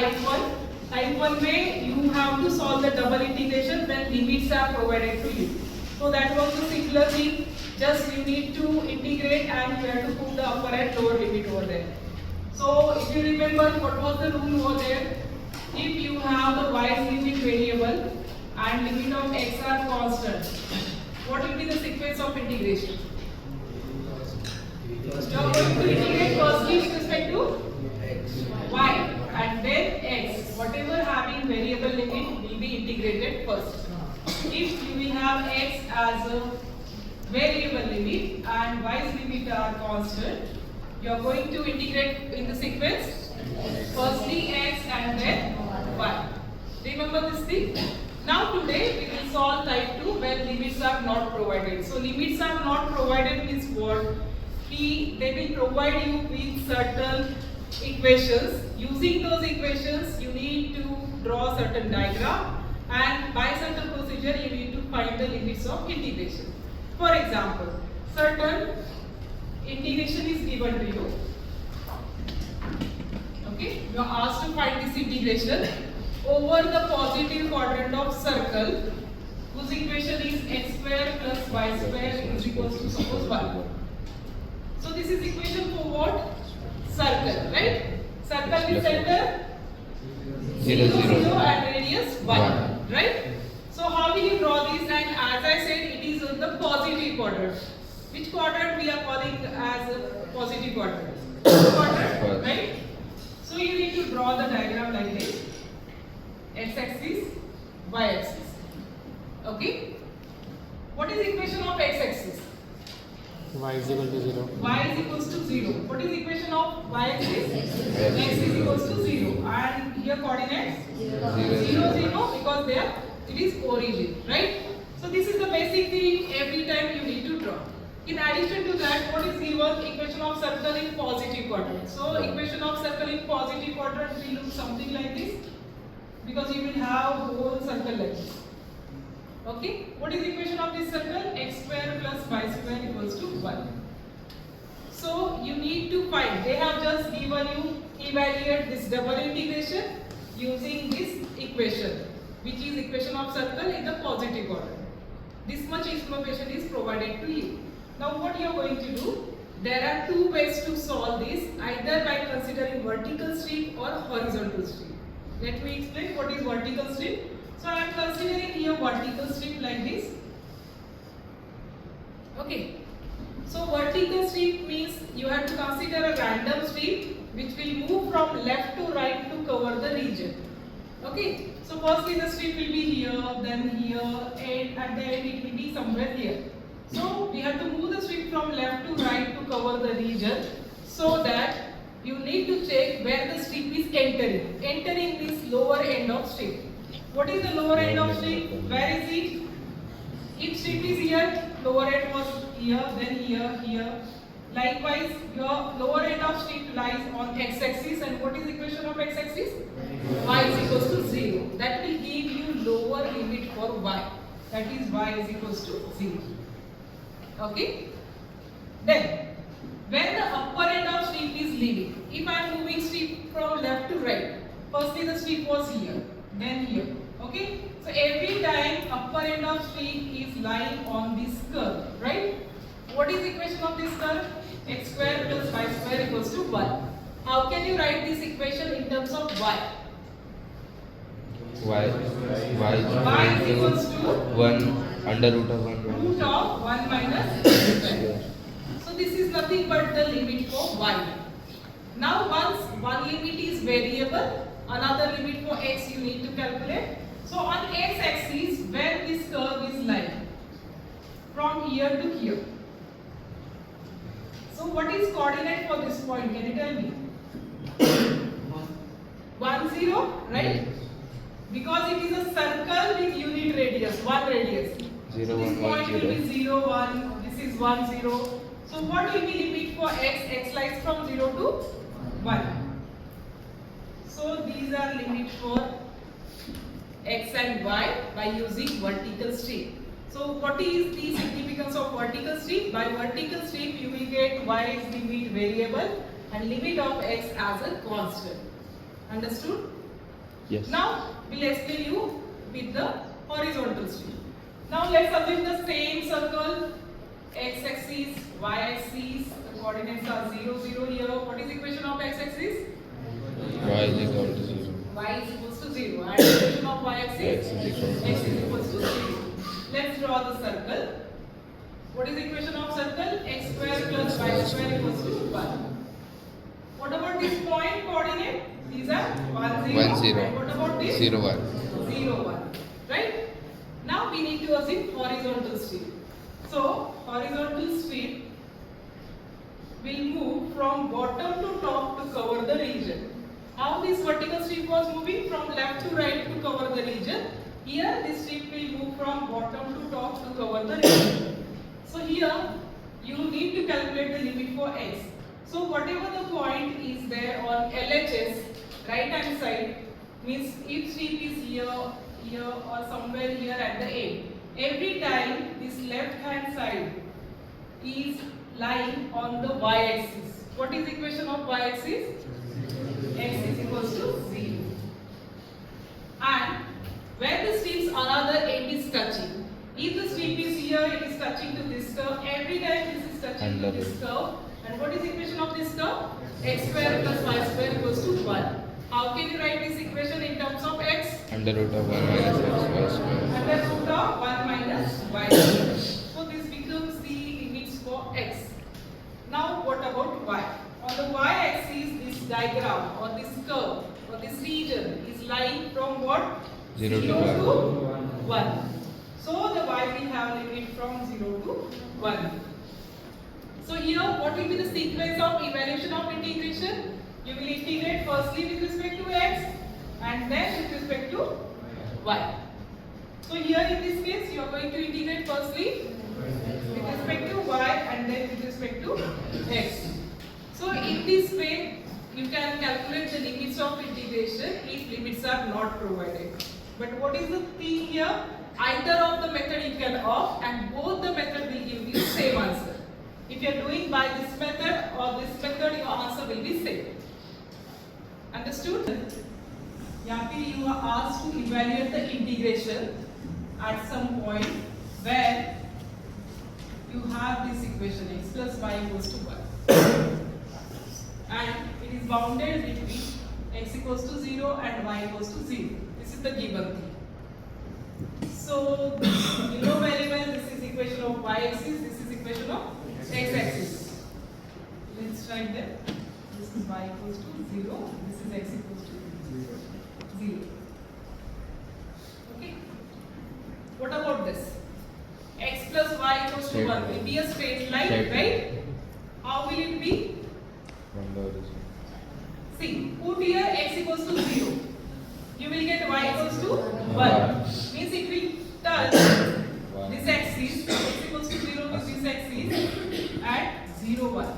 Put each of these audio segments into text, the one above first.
type 1. Type 1 में you have to solve the double integration when limits are provided to you. So that was the simpler thing. Just you need to integrate and you have to put the upper and lower limit over there. So if you remember what was the rule over there? If you have the y limit variable and limit of x are constant, what will be the sequence of integration? You are going to integrate firstly with respect to y and then x. Whatever having variable limit will be integrated first. If you will have x as a variable limit and y's limit are constant, you are going to integrate in the sequence firstly x and then y. Remember this thing? Now today we will solve type 2 when limits are not provided. So limits are not provided means what? They will provide you with certain equations. Using those equations you need to draw certain diagram and by certain procedure you need to find the limits of integration. For example, certain integration is given to you. Okay, you are asked to find this integration over the positive quadrant of circle whose equation is x square plus y square is equals to suppose 1. So this is equation for what? Circle, right? Circle with center 0, 0 and radius 1, right? So how will you draw this? And as I said, it is on the positive quadrant. Which quadrant we are calling as a positive quadrant? Quadrant, right? So you need to draw the diagram like this. X-axis, y-axis. Okay? What is equation of x-axis? Y is equal to 0. Y is equals to 0. What is equation of y-axis? X is equals to 0. And here coordinates 0, 0 because there it is origin, right? So this is the basic thing every time you need to draw. In addition to that, what is given? Equation of circle in positive quadrant. So equation of circle in positive quadrant will look something like this because you will have whole circle like this. Okay, what is the equation of this circle? X square plus y square equals to 1. So you need to find, they have just given you evaluate this double integration using this equation, which is equation of circle in the positive quadrant. This much information is provided to you. Now what you are going to do? There are two ways to solve this, either by considering vertical strip or horizontal strip. Let me explain what is vertical strip. So I am considering here vertical strip like this. Okay. So vertical strip means you have to consider a random strip which will move from left to right to cover the region. Okay. So firstly the strip will be here, then here, and at the end it will be somewhere here. So we have to move the strip from left to right to cover the region, so that you need to check where the strip is entering. Entering means lower end of strip. What is the lower end of strip? Where is it? If strip is here, lower end was here, then here, here. Likewise, your lower end of strip lies on x-axis, and what is the equation of x-axis? Y is equals to 0. That will give you lower limit for y. That is y is equals to 0. Okay? Then, when the upper end of strip is leaving, if I am moving strip from left to right, firstly the strip was here, then here. Okay? So every time upper end of strip is lying on this curve, right? What is the equation of this curve? X square plus y square equals to 1. How can you write this equation in terms of y? Y Y is equals to 1 under root of 1 root of 1 minus x square. So this is nothing but the limit for y. Now once one limit is variable, another limit for x you need to calculate. So on x-axis, where this curve is lying, from here to here. So what is coordinate for this point? Can you tell me? 1, 0, right? Because it is a circle with unit radius, 1 radius. 0, So this 1, 1, point will 0. be 0, 1, this is 1, 0. So what will be limit for x? X lies from 0 to 1. So these are limit for x and y by using vertical strip. So what is the significance of vertical strip? By vertical strip you will get y's limit variable and limit of x as a constant. Understood? Yes. Now we'll explain you with the horizontal strip. Now let's assume the same circle, x-axis, y-axis, the coordinates are 0, 0 here. What is equation of x-axis? Y is equal to 0. Y is equals to 0. And equation of y-axis? X is equal to X is equals to 0. Let's draw the circle. What is the equation of circle? X square plus y square equals to 1. What about this point coordinate? These are 1, 0. 1, 0. And what about this? 0, 1. 0, 1. Right? Now we need to assume horizontal strip. So, horizontal strip will move from bottom to top to cover the region. How this vertical strip was moving from left to right to cover the region. Here this strip will move from bottom to top to cover the region. So here you need to calculate the limit for x. So whatever the point is there on LHS, right hand side, means if strip is here, here or somewhere here at the end. Every time this left hand side is lying on the y-axis. What is the equation of y-axis? X is equals to 0. And where the strip's another end is touching. If the strip is here, it is touching to this curve. Every time this is touching to this curve. And what is the equation of this curve? X square plus y square equals to 1. How can you write this equation in terms of x? Under root of 1 minus x y square. Under root of 1 minus y square. So this becomes the limits for x. Now what about y? On the y-axis, this diagram or this curve or this region is lying from what? 0 to 1. So the y will have limit from 0 to 1. So here what will be the sequence of evaluation of integration? You will integrate firstly with respect to x and then with respect to y. So here in this case you are going to integrate firstly with respect to y and then with respect to x. So in this way you can calculate the limits of integration if limits are not provided. But what is the thing here? Either of the method you can opt and both the method will give you the same answer. If you are doing by this method or this method, your answer will be same. Understood? Here you are asked to evaluate the integration at some point where you have this equation x plus y equals to 1. And it is bounded between x equals to 0 and y equals to 0. This is the given thing. So you know very well this is equation of y-axis, this is equation of x-axis. Let's write that. This is y equals to 0, this is x equals to 0. Okay. What about this? X plus y equals to 1 will be a straight line, right? How will it be? From the origin. See, put here x equals to 0. You will get y equals to 1. Means it will touch this axis, x equals to 0 with this axis at 0, 1.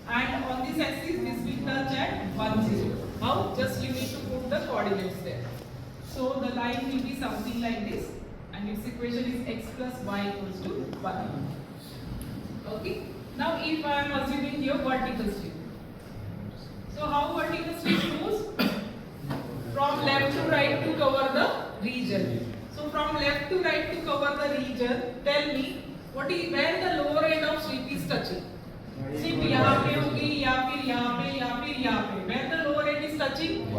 And on this axis, this will touch at 1, 0. How? Just you need to put the coordinates there. So the line will be something like this. And its equation is x plus y equals to 1. Okay. Now if I am assuming here vertical strip. So how vertical strip moves? From left to right to cover the region. So from left to right to cover the region, tell me what is where the lower end of strip is touching. Strip यहाँ पे होगी या फिर यहाँ पे या फिर यहाँ पे. Where the lower end is touching?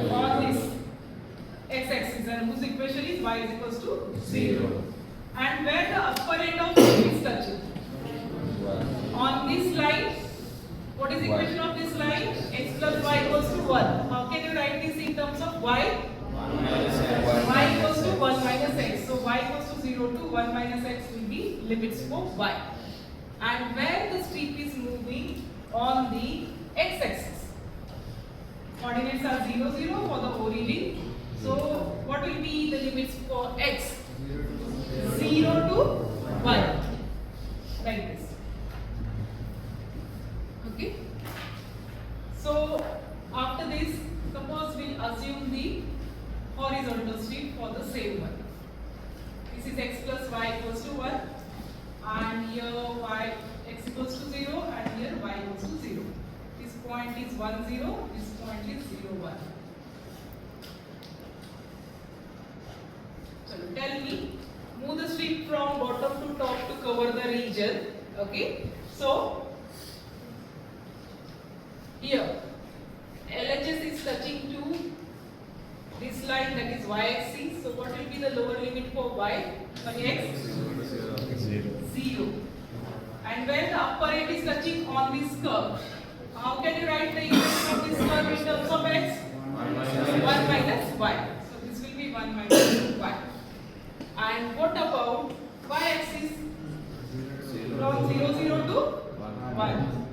On this x-axis, and whose equation is y is equals to 0. And where the upper end of strip is touching? On this line. What is the equation of this line? X plus y equals to 1. How can you write this in terms of y? Y equals to 1 minus x. So y equals to 0 to 1 minus x will be limits for y. And where the strip is moving on the x-axis. Coordinates are 0, 0 for the origin. So what will be the limits for x? 0 to 1. Like this. Okay. So after this, suppose we assume the horizontal strip for the same one. This is x plus y equals to 1, and here y x equals to 0, and here y equals to 0. This point is 1, 0. This point is 0, 1. region. Okay, so here LHS is touching to this line, that is y-axis. So what will be the lower limit for y? For x? 0. And when the upper end is touching on this curve, how can you write the equation of this curve in terms of x? 1 minus y. So this will be 1 minus y. And what about y-axis? From 0, 0 to 1.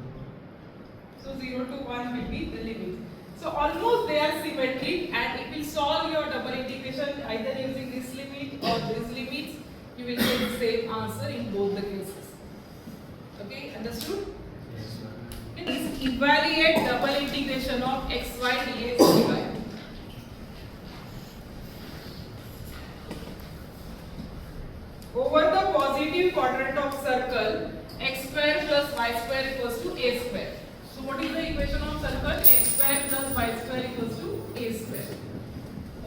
So 0 to 1 will be the limit. So almost they are symmetric, and it will solve your double integration either using this limit or this limit. You will get the same answer in both the cases. Okay, understood? Please evaluate double integration of xy dx dy. Over the positive quadrant of circle, x square plus y square equals to a square. So what is the equation of circle? X square plus y square equals to a square.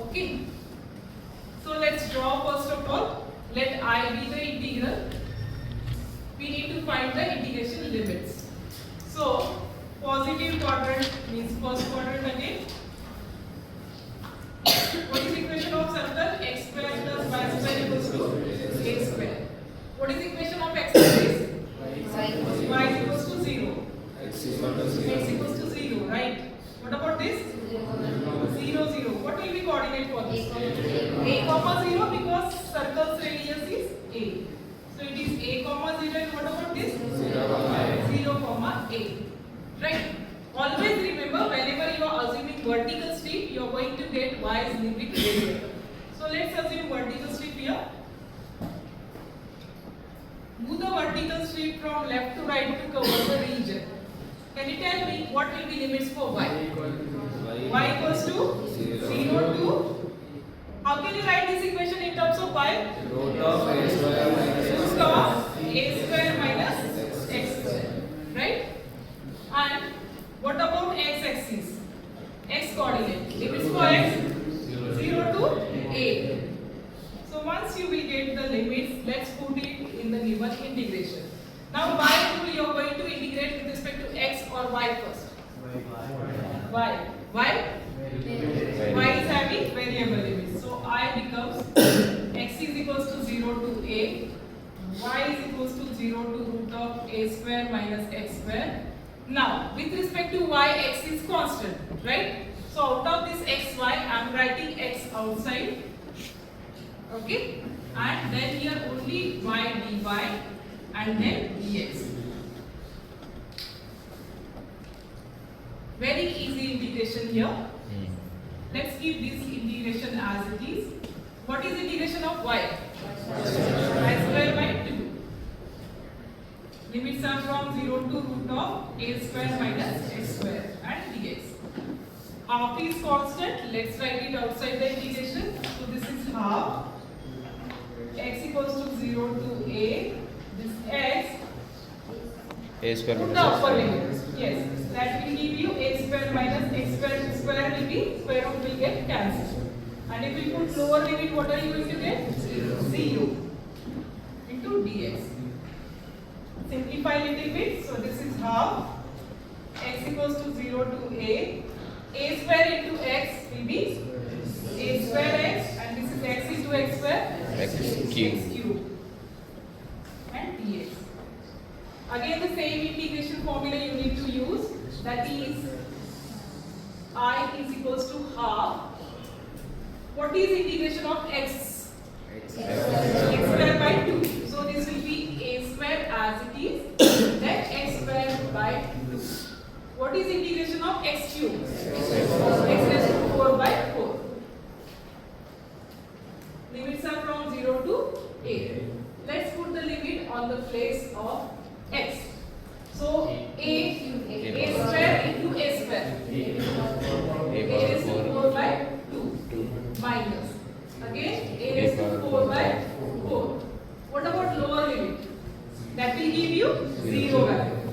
Okay. So let's draw first of all. Let I be the integral. We need to find the integration limits. So positive quadrant means first quadrant again. What is the equation of circle? X square plus y square equals to a square. What is the equation of x axis? Y is equals to 0. X equals to 0, right? What about this? 0, 0. What will be coordinate for this? A comma 0, because circle's radius is a. So it is a comma 0, and what about this? 0 comma a. Right? Always remember, whenever you are assuming vertical strip, you are going to get y's limit variable. So let's assume vertical strip here. Move the vertical strip from left to right to cover the region. Can you tell me what will be limits for y? Y equals to 0 to. How can you write this equation in terms of y? Root of a square minus Root of a square minus x square. Right? And what about x axis? X coordinate. Limits for x? 0 to a. So once you will get the limits, let's put it in the given integration. Now by rule you are going to integrate with respect to x or y first. Y. Why? Y is having variable limits. So I becomes x is equals to 0 to a. Y is equals to 0 to root of a square minus x square. Now with respect to y, x is constant, right? So out of this x, y, I am writing x outside. Okay? And then here only y dy and then dx. Very easy integration here. Let's keep this integration as it is. What is integration of y? Y square by 2. Limits are from 0 to root of a square minus x square and dx. Half is constant. Let's write it outside the integration. So this is half. X equals to 0 to a. This x. A square Put minus the upper x limit. Yes. That will give you a square minus x square. Square will be, square root will get cancelled. And if we put lower limit, what are you going to get? 0 into dx. Simplify little bit. So this is half. X equals to 0 to a. A square into x will be a square x, and this is x into x square. X X cube. cube. And dx. Again the same integration formula you need to use. That is I is equals to half. What is integration of x? X square by 2. So this will be a square as it is. Then x square by 2. What is integration of x cube? X raised to 4 by 4. Limits are from 0 to a. Let's put the limit on the place of x. So a square into a square. A raised to 4 by 2 minus. Again a raised to 4 by 4. What about lower limit? That will give you 0 value.